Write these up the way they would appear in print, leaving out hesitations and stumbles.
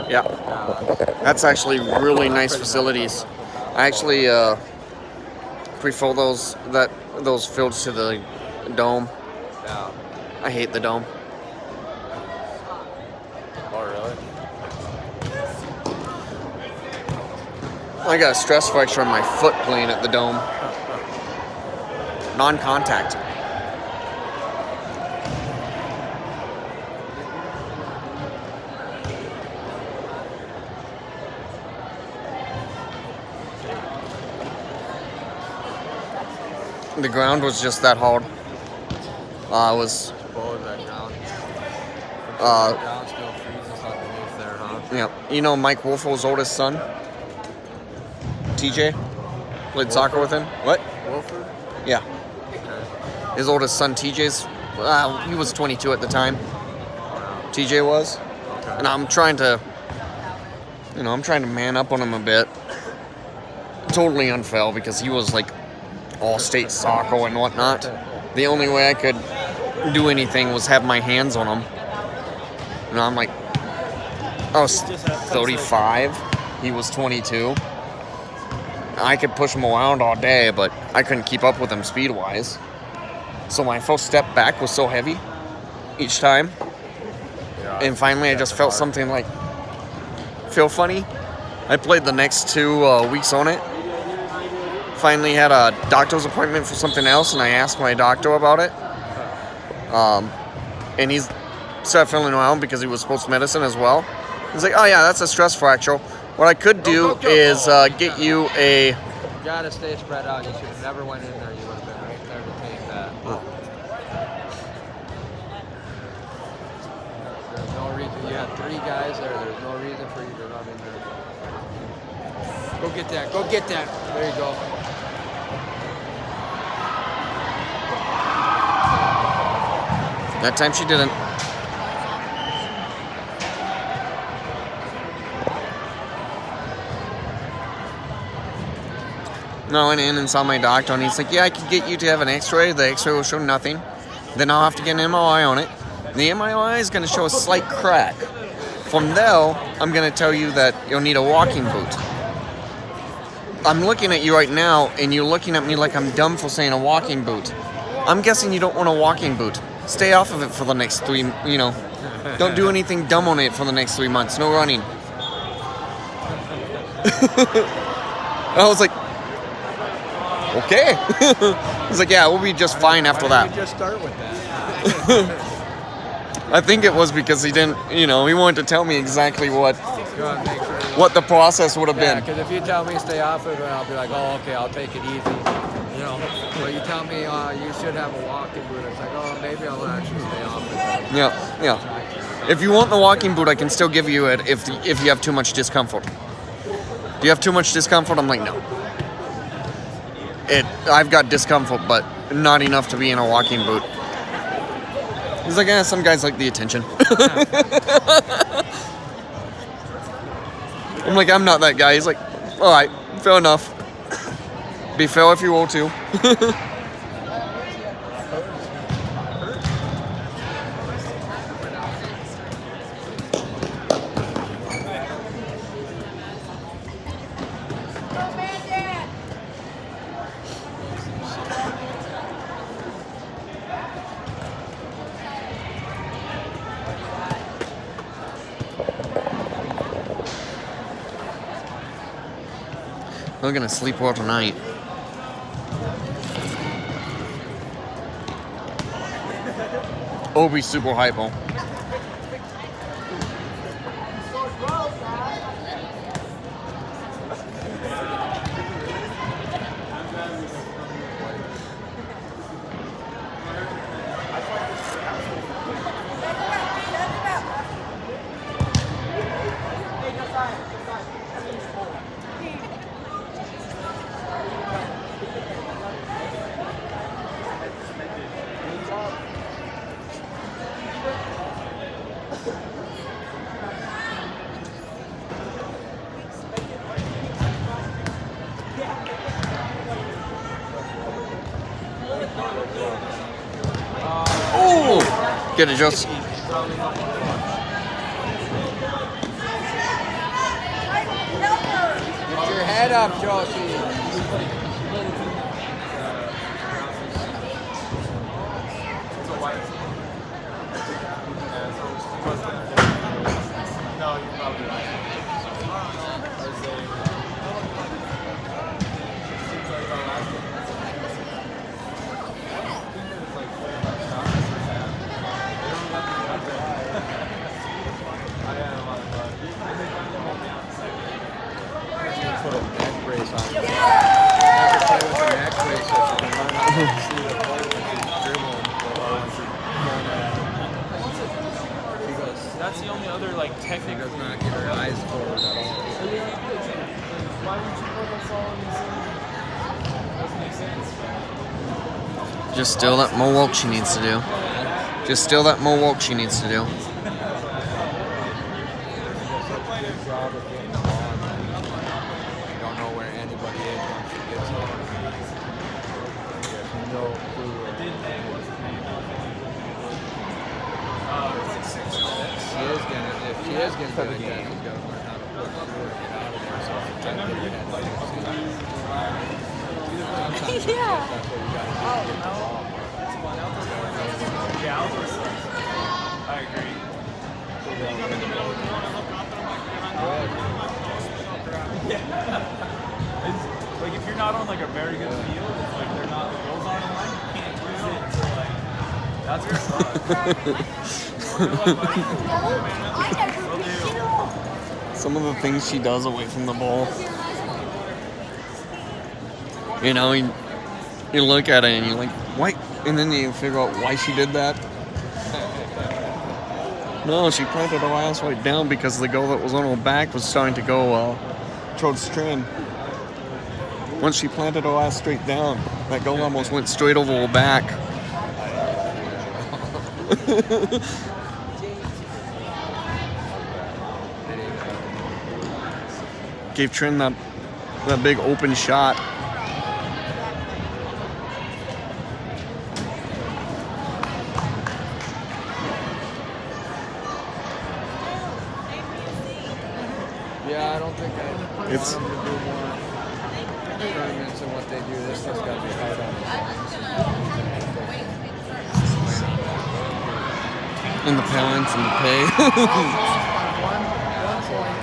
Yeah. That's actually really nice facilities. I actually prefer those fields to the dome. Yeah. I hate the dome. Oh, really? I got a stress fracture on my foot playing at the dome. Non-contact. The ground was just that hard. Suppose that ground. The ground still freezes underneath there, huh? Yeah. You know Mike Wolfo's oldest son? TJ? Played soccer with him? What? Wolford? Yeah. Okay. His oldest son TJ's, he was 22 at the time. TJ was. Okay. And I'm trying to man up on him a bit. Totally unfair because he was like all-state soccer and whatnot. The only way I could do anything was have my hands on him. And I'm like, I was 35. He was 22. I could push him around all day, but I couldn't keep up with him speed-wise. So my first step back was so heavy each time. Yeah, And finally I just felt something like, feel funny. I played the next 2 weeks on it. Finally had a doctor's appointment for something else, and I asked my doctor about it. And he's started feeling around because he was sports medicine as well. He's like, oh yeah, that's a stress fracture. What I could do is get you a... You gotta stay spread out. You should have never went in there. You would have been right there to take that. There's no reason. You had 3 guys there. There's no reason for you to run in there. Go get that. Go get that. There you go. That time she didn't. No, I went in and saw my doctor, and he's like, yeah, I could get you to have an x-ray. The x-ray will show nothing. Then I'll have to get an MRI on it. The MRI is going to show a slight crack. From there, I'm going to tell you that you'll need a walking boot. I'm looking at you right now, and you're looking at me like I'm dumb for saying a walking boot. I'm guessing you don't want a walking boot. Stay off of it for the next 3, don't do anything dumb on it for the next 3 months. No running. I was like, okay. He's like, yeah, we'll be just fine after Why that. didn't you just start with that? I think it was because he didn't, he wanted to tell me exactly what the process would have Yeah, been. because if you tell me stay off of it, I'll be like, oh, okay, I'll take it easy. But you tell me you should have a walking boot. It's like, oh, maybe I'll actually stay off of it. Yeah. If you want the walking boot, I can still give you it if you have too much discomfort. Do you have too much discomfort? I'm like, no. I've got discomfort, but not enough to be in a walking boot. He's like, some guys like the attention. I'm like, I'm not that guy. He's like, all right, fair enough. Be fair if you will to. We're gonna sleep well tonight. Obi's super hypo. Get it, Josie. head up, Josie. No, you're probably right. Put a neck brace on. You have to play with a neck brace so you can learn how to see the play when she's dribbling. She goes, That's the only other like she technique. does not get her eyes forward at all. Why would you put us all in the same? Doesn't make sense. Just still that more walk she needs to do. Just still that more walk she needs to do. She does such a good job of getting the ball. You don't know where anybody is once she gets there. You have no clue where anybody is. If she is gonna do it, then she's gotta learn how to push through and get out of there. So protect her head like you see. Sometimes Yeah. that's what you gotta do to get the ball. Yeah, outdoor sucks. I agree. It's, like if you're not on like a very good field, it's like they're not the goals aren't in line, you can't use it. So like that's where it sucks. Some of the things she does away from the ball. You know, you look at it and you're like, why? And then you figure out why she did that. No, she planted her ass right down because the goal that was on her back was starting to go towards Strand. Once she planted her ass straight down, that goal almost went straight over her back. Gave Trent that big open shot. Yeah, I don't think I It's- want them to do more tournaments than what they do. This stuff's got to be hard on And the parents and the pay. That's a lot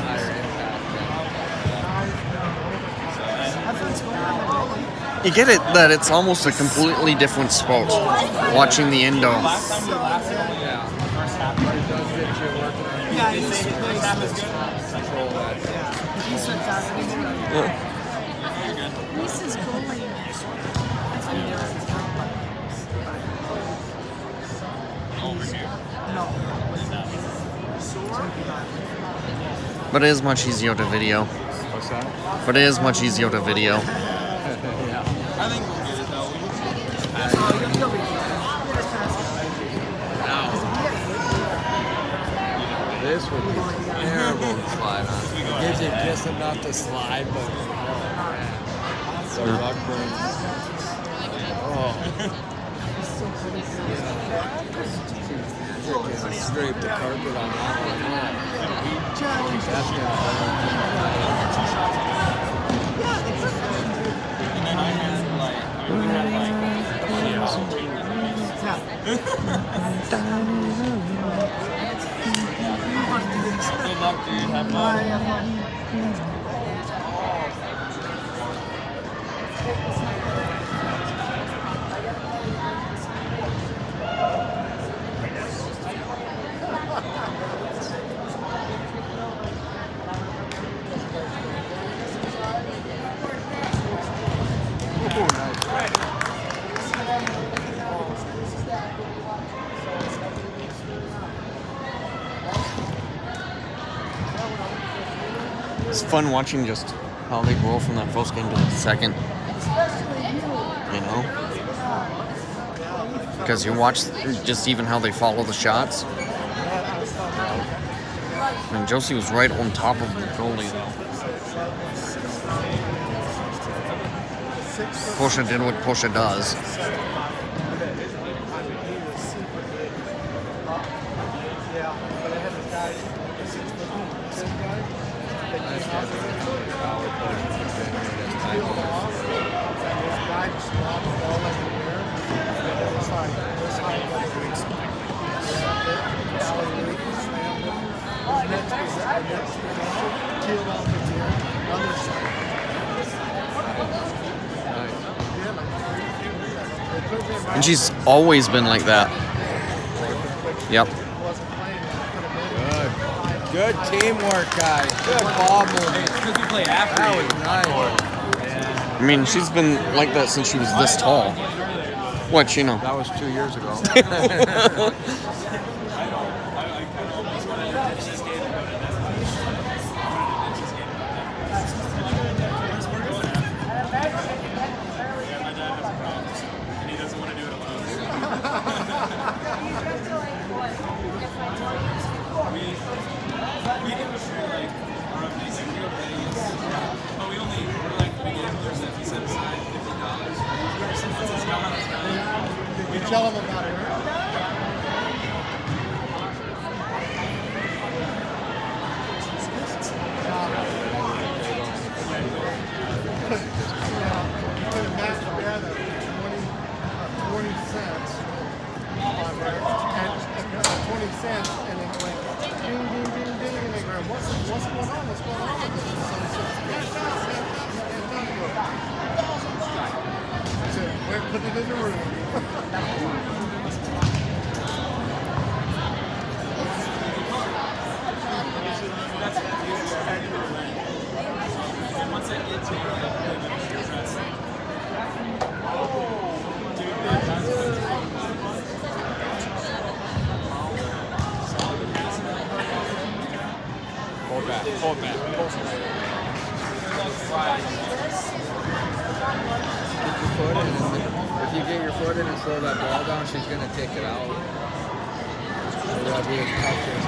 higher impact. You get it that it's almost a completely different sport watching the indoor. Yeah. But it does get you working on your Yeah, he's control that. He's Yeah. Lisa's goalie. No. But it is much easier to video. What's that? But it is much easier to video. Yeah. I think we'll get it though. This would be terrible to slide on. It gives you just enough to slide, but oh man. So Rockburn. Oh. Freaking scrape the carpet on that one. That's gonna And then I had like we had like good luck, dude. Have fun. It's fun watching just how they grow from that first game to the second. You know? Because you watch just even how they follow the shots. And Josie was right on top of the goalie, though. Portia did what Portia does. Last time we went to the power plant in January, that's time. This guy just dropped the ball in the air, and it was like this high like doing something. Grabbed it, accelerated, slammed it. His next possession, peeled off the air, other side. And she's always been like that. Yep. Good teamwork, guys. Good ball movement. Because we play after That you. was nice. I mean, she's been like that since she was this tall. What, you know? That was 2 years ago. You tell him about it. Put a match together, 20 cents on there, and 20 cents, and then it went ding, ding, ding, ding, and they go, what's going on? What's going on? I said, "Wait, put it in the room." Hold back. Hold back. If you get your foot in and slow that ball down, she's going to take it out. So that'll be as tough as...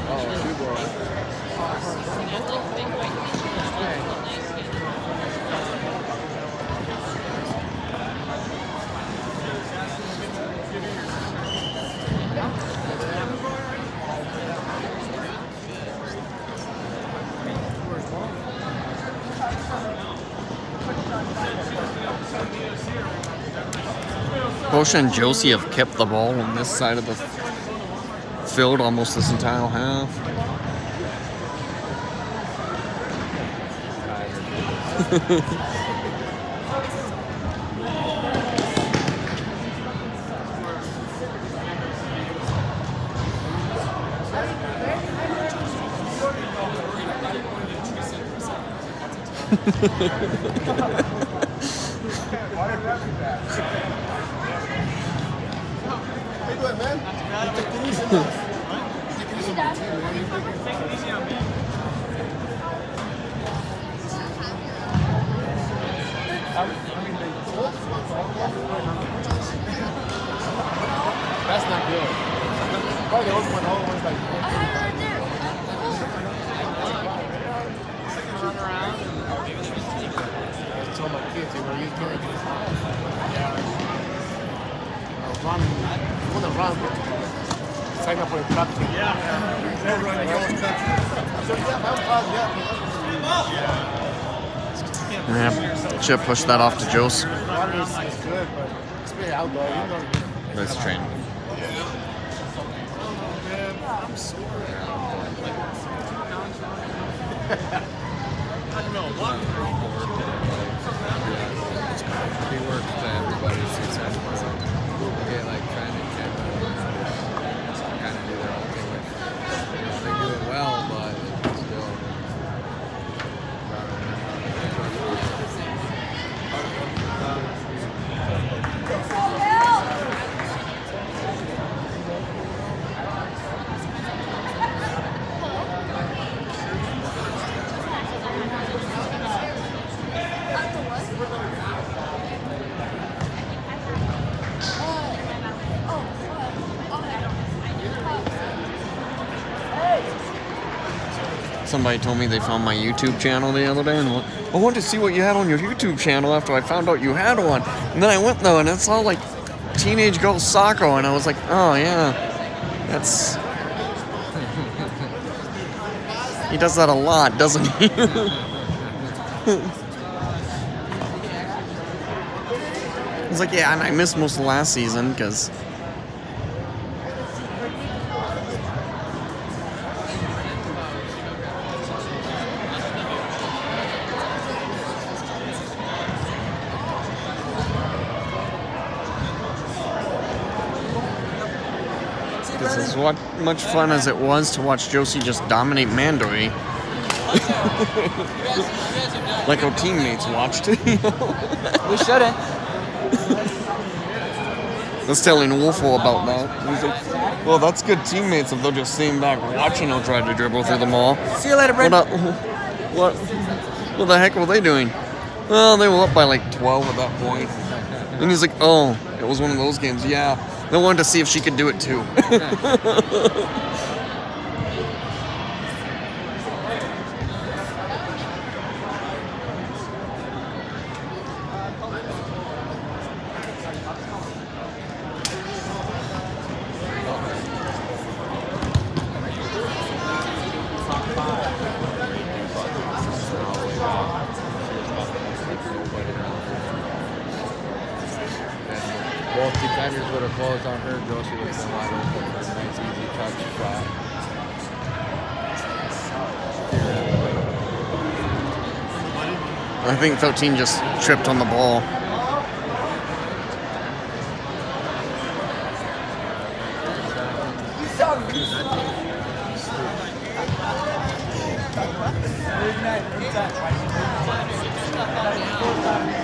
Oh, two balls. Bosha and Josie have kept the ball on this side of the field almost this entire half. Hey, good, man. Take it easy. Take it easy. Take it easy on me. That's not good. Probably the other one, all the ones like. I told my kids, they were used to it. Run, you want to run, sign up for a club team. Yeah. Yeah, should have pushed that off to Jose. Water is good, but it's very outdoor. You know, Nice train. I'm sore. I don't know. What? He works to everybody's success. They get like trying to kind of do their own thing. They do it well, but it's still. Somebody told me they found my YouTube channel the other day, and what? I wanted to see what you had on your YouTube channel after I found out you had one. And then I went though, and it's all like teenage girl soccer, and I was like, oh yeah, that's. He does that a lot, doesn't he? I was like, yeah, and I missed most of last season because. This is what much fun as it was to watch Josie just dominate Mandory. Like our teammates watched. We shouldn't. I was telling Wolfo about that. He's like, well, that's good teammates if they're just sitting back watching him try to dribble through them all. See you later, Brent. What the heck were they doing? Well, they were up by like 12 at that point. And he's like, oh, it was one of those games. Yeah. They wanted to see if she could do it too. Both defenders would have closed on her. Josie would have been wide open for a nice, easy touch shot. I think 13 just tripped on the ball. You